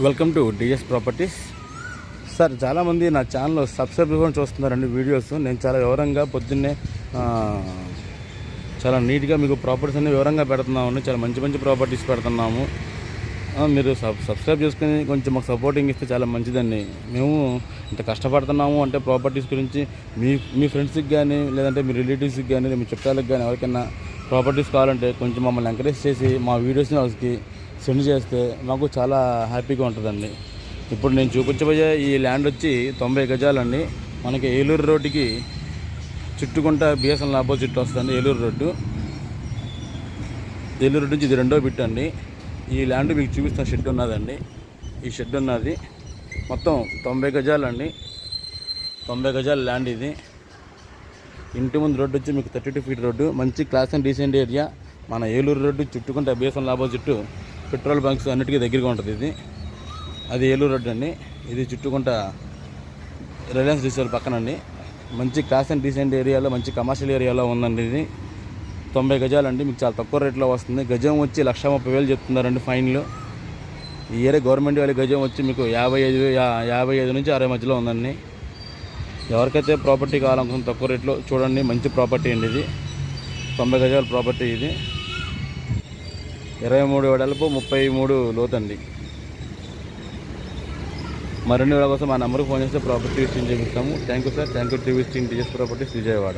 Welcome to DS properties. Sir, చాలామంది నా channel subscribe చేసుకొని చూస్తున్నారండి వీడియోస్. నేను చాలా వివరంగా పొద్దున్నే చాలా నీట్గా మీకు ప్రాపర్టీస్ అన్ని వివరంగా పెడుతున్నాము. చాలా మంచి మంచి ప్రాపర్టీస్ పెడుతున్నాము. మీరు సబ్స్క్రైబ్ చేసుకుని కొంచెం మాకు సపోర్టింగ్ ఇస్తే చాలా మంచిదండి. మేము ఇంత కష్టపడుతున్నాము అంటే ప్రాపర్టీస్ గురించి మీ ఫ్రెండ్స్కి కానీ, లేదంటే మీ రిలేటివ్స్కి కానీ, మీ చుట్టాలకు కానీ ఎవరికైనా ప్రాపర్టీస్ కావాలంటే కొంచెం మమ్మల్ని ఎంకరేజ్ చేసి మా వీడియోస్ని వాళ్ళకి సెండ్ చేస్తే మాకు చాలా హ్యాపీగా ఉంటుందండి. ఇప్పుడు నేను చూపించబోయే ఈ ల్యాండ్ వచ్చి 90 గజాలండి. మనకి ఏలూరు రోడ్డుకి చుట్టుకుంటా బిఎస్ఎన్ఎల్ ఆపోజిట్ వస్తుంది. ఏలూరు రోడ్డు నుంచి ఇది రెండో బిట్ అండి. ఈ ల్యాండ్ మీకు చూపిస్తున్న షెడ్ ఉన్నదండి. ఈ షెడ్ ఉన్నది మొత్తం 90 గజాలండి. 90 గజాల ల్యాండ్ ఇది. ఇంటి ముందు రోడ్డు వచ్చి మీకు 32 ఫీట్ రోడ్డు, మంచి క్లాస్ అండ్ డీసెంట్ ఏరియా. మన ఏలూరు రోడ్డు చుట్టుకుంటే బిఎస్ఎన్ఎల్ ఆపోజిట్ పెట్రోల్ బంక్స్ అన్నిటికీ దగ్గరగా ఉంటుంది. అది ఏలూరు రోడ్డు అండి. ఇది చుట్టుకుంటా రిలయన్స్ డిజిటల్ పక్కనండి. మంచి క్లాస్ అండ్ డీసెంట్ ఏరియాలో, మంచి కమర్షియల్ ఏరియాలో ఉందండి. ఇది 90 గజాలండి. మీకు చాలా తక్కువ రేట్లో వస్తుంది. గజం వచ్చి 1,30,000 చెప్తున్నారండి ఫైన్లు. ఈ ఏరియా గవర్నమెంట్ వాళ్ళ గజం వచ్చి మీకు 55 నుంచి 60 మధ్యలో ఉందండి. ఎవరికైతే ప్రాపర్టీ కావాలనుకుంటే తక్కువ రేట్లో చూడండి. మంచి ప్రాపర్టీ అండి ఇది. 90 గజాల ప్రాపర్టీ ఇది. 23 వెడల్పు, 33 లోతండి. మరిన్ని వేళ కోసం మా నెంబర్కి ఫోన్ చేస్తే ప్రాపర్టీ విజిటింగ్ చేపిస్తాము. Thank you sir. Thank you to visiting DS properties Vijayawada.